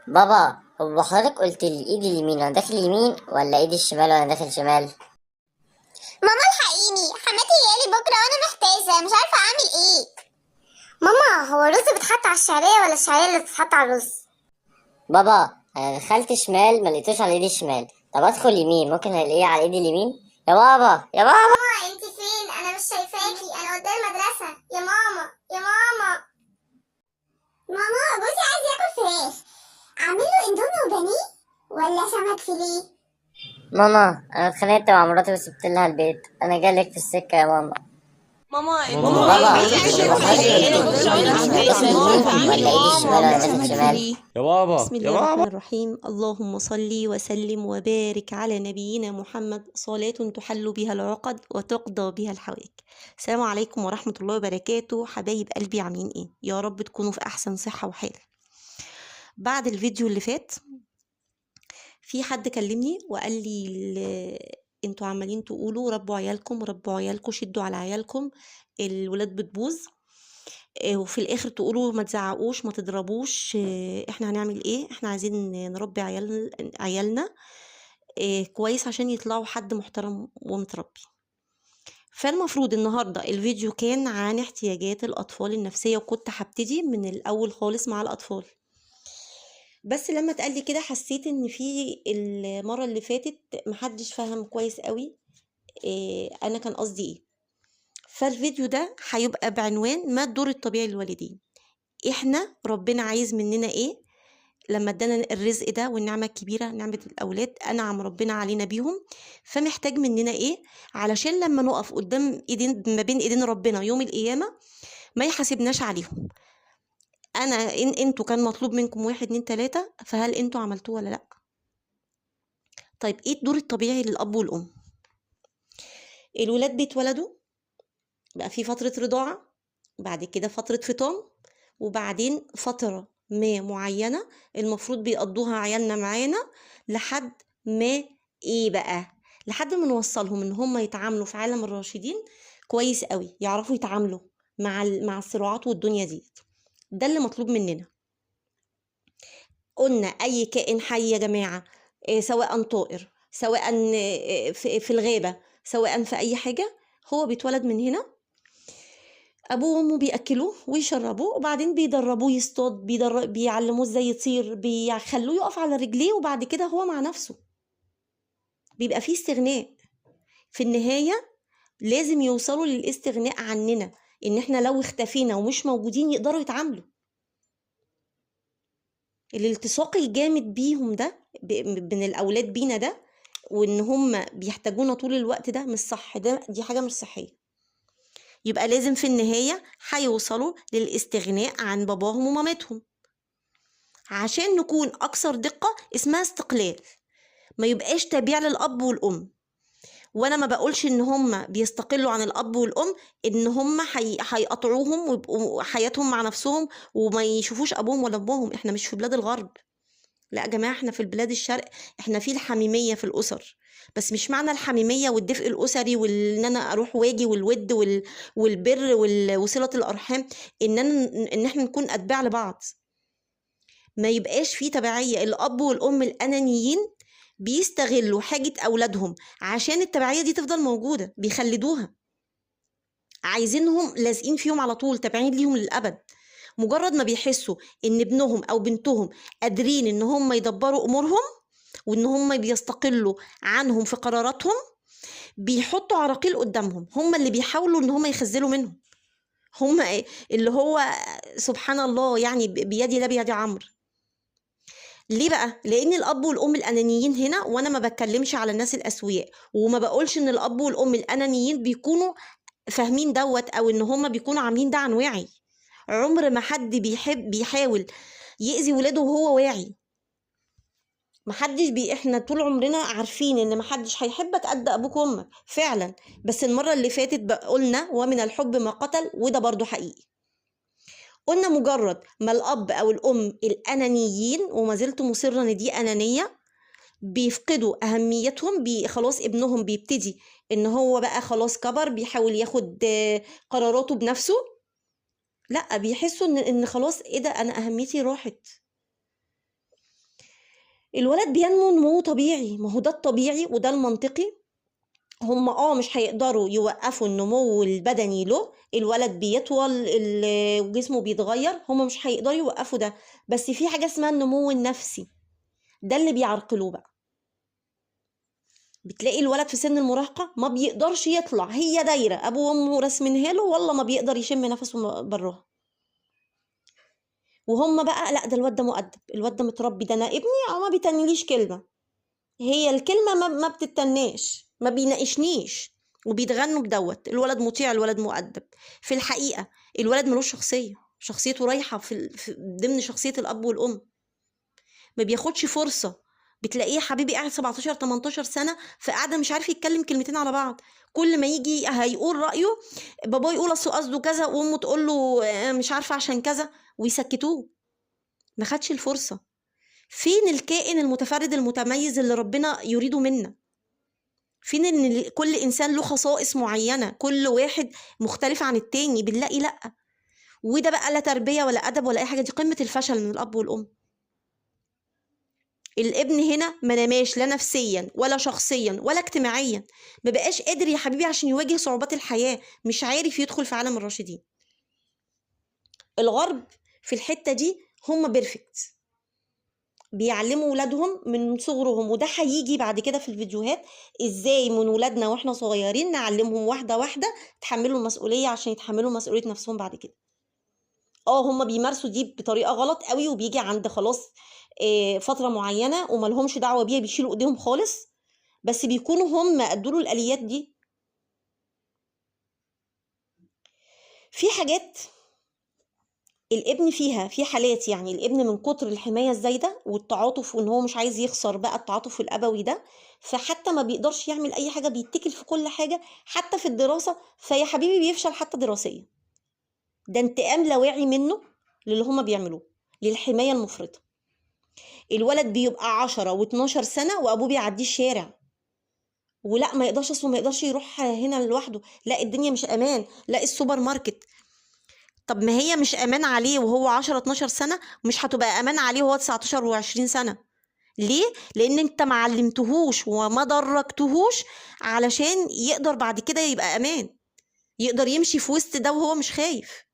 بابا، هو حضرتك قلت لي ايدي اليمين وانا داخل يمين ولا ايدي الشمال وانا داخل شمال؟ ماما الحقيني، حماتي جايلي بكره وانا محتاسه مش عارفه اعمل ايه. ماما، هو الرز بيتحط على الشعريه ولا الشعريه اللي بتتحط على الرز؟ بابا، انا دخلت شمال ما لقيتوش على ايدي الشمال. طب ادخل يمين ممكن الاقيه على ايدي اليمين. يا بابا يا بابا. ماما انت فين؟ انا مش شايفاكي، انا قدام المدرسه. يا ماما يا ماما. ماما جوزي عايز ياكل فراخ، اعمل له اندومي وبانيه ولا سمك فيليه؟ ماما، انا اتخانقت مع مراتي وسبت لها البيت، انا جايلك في السكه يا ماما. ماما انت بابا، جوزي عايز هو ياكل حضرتك قلت فراخ لي قدام ايدي اليمين المدرسة. داخل يمين ولا ايدي الشمال وانا داخل شمال؟ يا بابا بسم يا الله الرحمن بابا. الرحيم. اللهم صل وسلم وبارك على نبينا محمد، صلاة تحل بها العقد وتقضى بها الحوائج. السلام عليكم ورحمة الله وبركاته. حبايب قلبي عاملين ايه؟ يا رب تكونوا في احسن صحة وحال. بعد الفيديو اللي فات في حد كلمني وقال لي انتوا عمالين تقولوا ربوا عيالكم ربوا عيالكم، شدوا على عيالكم، الولاد بتبوظ، وفي الاخر تقولوا ما تزعقوش ما تضربوش. احنا هنعمل ايه؟ احنا عايزين نربي عيالنا كويس عشان يطلعوا حد محترم ومتربي. فالمفروض النهاردة الفيديو كان عن احتياجات الأطفال النفسية، وكنت هبتدي من الأول خالص مع الأطفال، بس لما اتقالي كده حسيت ان في المرة اللي فاتت محدش فهم كويس قوي انا كان قصدي ايه. فالفيديو ده هيبقى بعنوان ما الدور الطبيعي للوالدين. احنا ربنا عايز مننا ايه لما ادانا الرزق ده والنعمة الكبيرة، نعمة الأولاد أنعم ربنا علينا بيهم، فمحتاج مننا ايه علشان لما نقف قدام ايدين ما بين ايدين ربنا يوم القيامة ما يحاسبناش عليهم. انتوا كان مطلوب منكم 1 2 3، فهل انتوا عملتوه ولا لا؟ طيب ايه الدور الطبيعي للأب والأم؟ الولاد بيتولدوا بقى في فترة رضاعة، بعد كده فترة فطام، وبعدين فترة ما معينة المفروض بيقضوها عيالنا معانا لحد ما ايه بقى، لحد ما نوصلهم ان هم يتعاملوا في عالم الراشدين كويس قوي، يعرفوا يتعاملوا مع الصراعات والدنيا دي. ده اللي مطلوب مننا. قلنا اي كائن حي يا جماعة، سواء طائر، سواء في الغابة، سواء في اي حاجة، هو بيتولد من هنا، ابوه وامه بياكلوه ويشربوه، وبعدين بيدربوه يصطاد، بيعلموه ازاي يطير، بيخلوه يقف على رجليه، وبعد كده هو مع نفسه بيبقى فيه استغناء. في النهاية لازم يوصلوا للاستغناء عننا، ان احنا لو اختفينا ومش موجودين يقدروا يتعاملوا. الالتصاق الجامد بيهم ده من الاولاد بينا ده، وان هم بيحتاجونا طول الوقت، ده مش صح، دي حاجة مش صحية. يبقى لازم في النهاية هيوصلوا للاستغناء عن باباهم ومامتهم. عشان نكون أكثر دقة اسمها استقلال، ما يبقاش تابع للأب والأم. وأنا ما بقولش إن هم بيستقلوا عن الأب والأم، إن هم هيقطعوهم ويبقوا حياتهم مع نفسهم وما يشوفوش أبوهم ولا أمهم. إحنا مش في بلاد الغرب، لا يا جماعة، إحنا في البلاد الشرق. إحنا في الحميمية في الأسر، بس مش معنى الحميمية والدفء الأسري وإن أنا أروح واجي والود والبر وصلة الأرحام إن إحنا نكون أتباع لبعض. ما يبقاش في تبعية. الأب والأم الأنانيين بيستغلوا حاجة أولادهم عشان التبعية دي تفضل موجودة، بيخلدوها، عايزينهم لازقين فيهم على طول، تابعين ليهم للأبد. مجرد ما بيحسوا إن ابنهم أو بنتهم قادرين إن هم يدبروا أمورهم وإن هم بيستقلوا عنهم في قراراتهم، بيحطوا عراقيل قدامهم، هم اللي بيحاولوا إن هم يخزلوا منهم. هم اللي هو سبحان الله، يعني بيدي لا بيدي عمرو. ليه بقى؟ لان الاب والام الانانيين هنا، وانا ما بتكلمش على الناس الاسوياء، وما بقولش ان الاب والام الانانيين بيكونوا فاهمين دوت، او ان هما بيكونوا عاملين ده عن وعي. عمر ما حد بيحاول يأذي ولاده وهو واعي. محدش احنا طول عمرنا عارفين ان محدش هيحبك قد ابوك وامك فعلا، بس المرة اللي فاتت قلنا ومن الحب ما قتل، وده برضو حقيقي. قلنا مجرد ما الأب أو الأم الأنانيين، وما زلت مصرة إن دي أنانية، بيفقدوا أهميتهم، خلاص ابنهم بيبتدي إن هو بقى خلاص كبر، بيحاول ياخد قراراته بنفسه، لا بيحسوا إن خلاص إيه ده، أنا أهميتي راحت. الولد بينمو نمو طبيعي، ما هو ده الطبيعي وده المنطقي. هم مش هيقدروا يوقفوا النمو البدني له، الولد بيطول وجسمه بيتغير، هم مش هيقدروا يوقفوا ده. بس في حاجة اسمها النمو النفسي، ده اللي بيعرقلوه بقى. بتلاقي الولد في سن المراهقة ما بيقدرش يطلع، هي دايرة أبوه وأمه راسمينها له، والله ما بيقدر يشم نفسه براها. وهم بقى لا، ده الواد ده مؤدب، الواد ده متربي، ده أنا ابني أو ما بيتنيليش كلمة. هي الكلمة ما بتتناش، ما بيناقشنيش، وبيتغنوا بدوت الولد مطيع، الولد مؤدب. في الحقيقة الولد ملوش شخصية، شخصيته رايحة في ضمن شخصية الأب والأم، ما بياخدش فرصة. بتلاقيه حبيبي قاعد 17 18 سنة في قاعدة مش عارف يتكلم كلمتين على بعض، كل ما يجي هيقول رأيه بابا يقول أصل قصده كذا، وأمه تقول له مش عارفة عشان كذا، ويسكتوه. ما خدش الفرصة. فين الكائن المتفرد المتميز اللي ربنا يريده منا؟ فين ان كل انسان له خصائص معينة، كل واحد مختلف عن التاني؟ بنلاقي لا. وده بقى لا تربية ولا ادب ولا اي حاجة، دي قمة الفشل من الاب والام. الابن هنا ما نماش لا نفسيا ولا شخصيا ولا اجتماعيا، ما بقاش قادر يا حبيبي عشان يواجه صعوبات الحياة، مش عارف يدخل في عالم الراشدين. الغرب في الحتة دي هم بيرفكت، بيعلموا ولادهم من صغرهم، وده هيجي بعد كده في الفيديوهات ازاي من ولادنا واحنا صغيرين نعلمهم واحدة واحدة يتحملوا المسؤولية عشان يتحملوا مسؤولية نفسهم بعد كده. هم بيمارسوا دي بطريقة غلط قوي، وبيجي عند خلاص فترة معينة وملهمش دعوة بيها، بيشيلوا ايديهم خالص، بس بيكونوا هم ادوا الآليات دي. في حاجات الابن فيها، في حالات يعني الابن من كتر الحماية الزايدة والتعاطف، وان هو مش عايز يخسر بقى التعاطف الابوي ده، فحتى ما بيقدرش يعمل اي حاجة، بيتكل في كل حاجة حتى في الدراسة، فيا حبيبي بيفشل حتى دراسيا. ده انتقام لا واعي منه للي هما بيعملوه، للحماية المفرطة. الولد بيبقى 10 و12 سنة وابوه بيعديه الشارع، ولا ما يقدرش، اصله ما يقدرش يروح هنا لوحده، لا الدنيا مش امان، لا السوبر ماركت. طب ما هي مش امان عليه وهو 10 12 سنه، مش هتبقى امان عليه وهو 19 و20 سنه. ليه؟ لان انت ما علمتهوش وما درجتهوش علشان يقدر بعد كده يبقى امان، يقدر يمشي في وسط ده وهو مش خايف.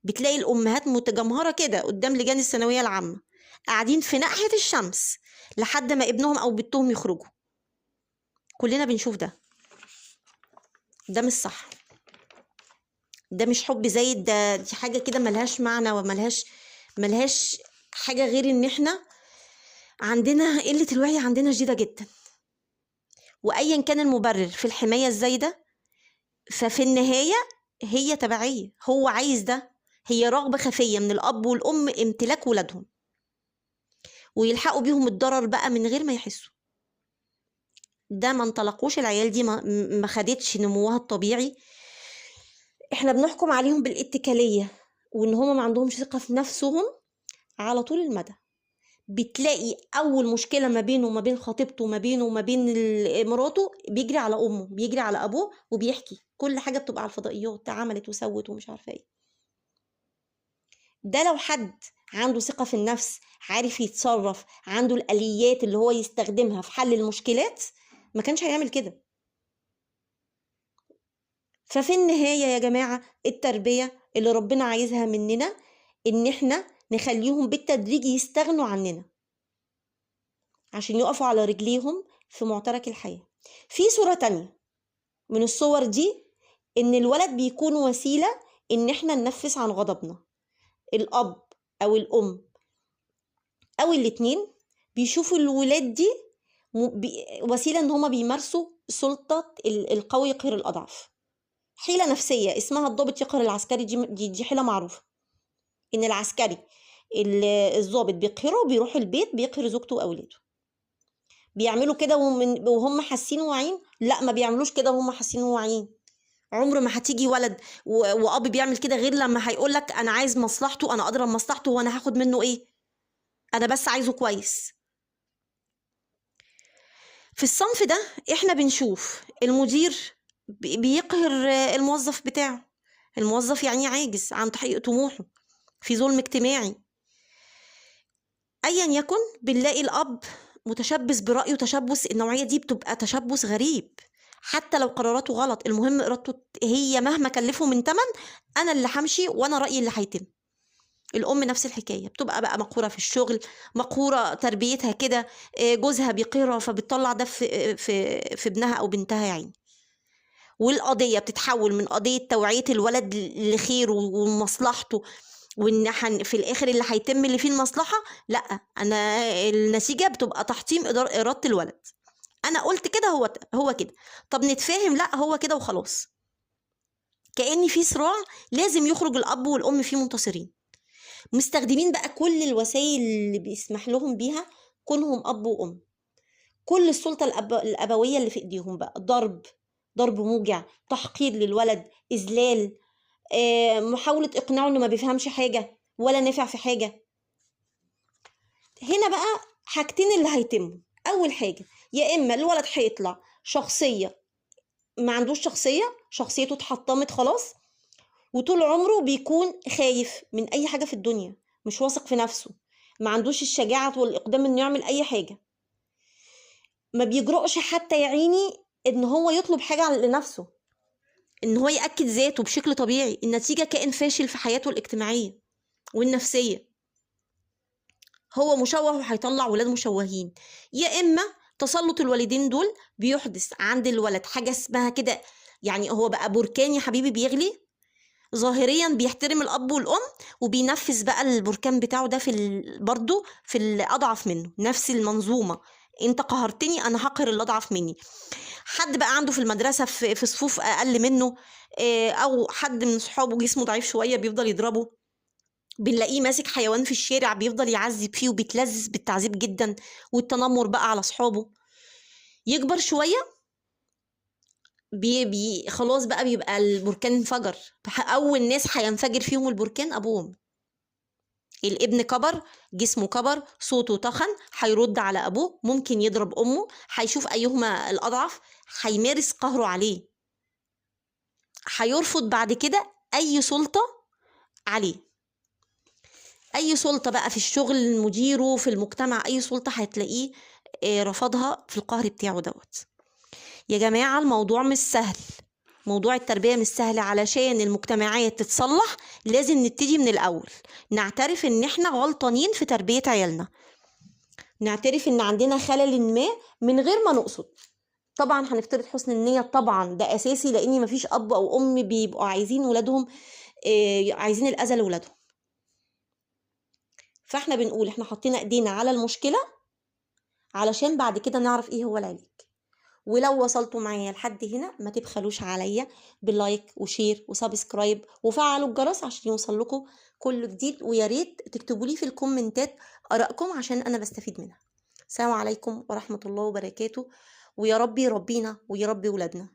بتلاقي الامهات متجمهره كده قدام لجان الثانويه العامه، قاعدين في ناحيه الشمس لحد ما ابنهم او بنتهم يخرجوا. كلنا بنشوف ده. ده مش صح، ده مش حب زايد، دي حاجة كده ملهاش معنى ملهاش حاجة غير ان احنا عندنا قلة الوعي، عندنا شديدة جدا. وايا كان المبرر في الحماية الزايدة، ففي النهاية هي تبعية، هو عايز ده، هي رغبة خفية من الاب والام امتلاك ولادهم، ويلحقوا بيهم الضرر بقى من غير ما يحسوا. ده ما انطلقوش العيال دي، ما خدتش نموها الطبيعي. احنا بنحكم عليهم بالاتكالية، وان هما ما عندهمش ثقة في نفسهم على طول المدى. بتلاقي اول مشكله ما بينه وما بين خطيبته، ما بينه وما بين مراته، بيجري على امه، بيجري على ابوه، وبيحكي كل حاجه بتبقى على الفضائيات، عملت وسوت ومش عارفه ايه. ده لو حد عنده ثقه في النفس، عارف يتصرف، عنده الاليات اللي هو يستخدمها في حل المشكلات، ما كانش هيعمل كده. ففي النهايه يا جماعه، التربيه اللي ربنا عايزها مننا ان احنا نخليهم بالتدريج يستغنوا عننا عشان يقفوا على رجليهم في معترك الحياة. في صورة تانية من الصور دي، ان الولد بيكون وسيلة ان احنا ننفس عن غضبنا. الاب او الام او الاتنين بيشوفوا الولاد دي وسيلة ان هما بيمارسوا سلطة القوي يقهر الاضعف. حيلة نفسية اسمها الضابط يقهر العسكري، دي حيلة معروفة، ان العسكري الضابط بيقهره، بيروح البيت بيقهر زوجته واولاده. بيعملوا كده وهم حاسين واعيين؟ لا، ما بيعملوش كده وهم حاسين واعيين. عمر ما هتيجي ولد واب بيعمل كده غير لما هيقولك انا عايز مصلحته، انا ادرى بمصلحته، وانا هاخد منه ايه؟ انا بس عايزه كويس. في الصنف ده احنا بنشوف المدير بيقهر الموظف بتاعه، الموظف يعني عاجز عن تحقيق طموحه، في ظلم اجتماعي. ايا يكن بنلاقي الاب متشبث برأيه، تشبث النوعية دي بتبقى تشبث غريب، حتى لو قراراته غلط المهم ارادته هي مهما كلفه من تمن، انا اللي همشي وانا رأيي اللي هيتم. الام نفس الحكايه، بتبقى بقى مقهوره في الشغل، مقهوره تربيتها كده، جوزها بيقهرها فبتطلع ده في ابنها او بنتها يعني. والقضيه بتتحول من قضيه توعيه الولد لخيره ومصلحته، وان في الاخر اللي هيتم اللي فيه المصلحه، لا انا النتيجه بتبقى تحطيم اراده الولد. انا قلت كده هو كده، طب نتفاهم، لا هو كده وخلاص. كأن في صراع لازم يخرج الاب والام فيه منتصرين. مستخدمين بقى كل الوسائل اللي بيسمح لهم بيها كونهم اب وام، كل السلطه الابويه اللي في ايديهم بقى، ضرب موجع، تحقير للولد، اذلال، محاوله اقناعه انه ما بيفهمش حاجه ولا نافع في حاجه. هنا بقى حاجتين اللي هيتموا. اول حاجه، يا اما الولد هيطلع شخصيه ما عندوش شخصيته اتحطمت خلاص، وطول عمره بيكون خايف من اي حاجه في الدنيا، مش واثق في نفسه، ما عندوش الشجاعه والاقدام انه يعمل اي حاجه، ما بيجرؤش حتى يعيني ان هو يطلب حاجه لنفسه، ان هو ياكد ذاته بشكل طبيعي. النتيجه كائن فاشل في حياته الاجتماعيه والنفسيه، هو مشوه وهيطلع ولاد مشوهين. يا اما تسلط الوالدين دول بيحدث عند الولد حاجه اسمها كده، يعني هو بقى بركان يا حبيبي بيغلي، ظاهريا بيحترم الاب والام وبينفذ بقى البركان بتاعه ده برضه في الاضعف منه، نفس المنظومه، انت قهرتني انا هقهر اللي اضعف مني. حد بقى عنده في المدرسه في صفوف اقل منه، او حد من صحابه جسمه ضعيف شويه بيفضل يضربه، بنلاقيه ماسك حيوان في الشارع بيفضل يعذب فيه وبيتلذذ بالتعذيب جدا والتنمر بقى على اصحابه. يكبر شويه خلاص بقى بيبقى البركان انفجر، اول ناس هينفجر فيهم البركان ابوهم. الابن كبر، جسمه كبر، صوته تخن، هيرد على ابوه، ممكن يضرب امه، هيشوف ايهما الاضعف، هيمارس قهره عليه، هيرفض بعد كده اي سلطه عليه، اي سلطه بقى في الشغل، مديره، في المجتمع، اي سلطه هتلاقيه رفضها في القهر بتاعه دوت. يا جماعه الموضوع مش سهل، موضوع التربية مش سهل. علشان المجتمعات تتصلح لازم نبتدي من الأول، نعترف إن إحنا غلطانين في تربية عيالنا، نعترف إن عندنا خلل ما من غير ما نقصد. طبعا هنفترض حسن النية، طبعا ده أساسي، لأن مفيش أب أو أم بيبقوا عايزين ولادهم عايزين الأذى لولادهم. فإحنا بنقول إحنا حطينا إيدينا على المشكلة علشان بعد كده نعرف إيه هو العلاج. ولو وصلتوا معايا لحد هنا ما تبخلوش عليا باللايك وشير وسبسكرايب وفعلوا الجرس عشان يوصل لكم كل جديد، ويا ريت تكتبوا لي في الكومنتات آرائكم عشان انا بستفيد منها. السلام عليكم ورحمة الله وبركاته، ويا رب يربينا ويربي ولادنا.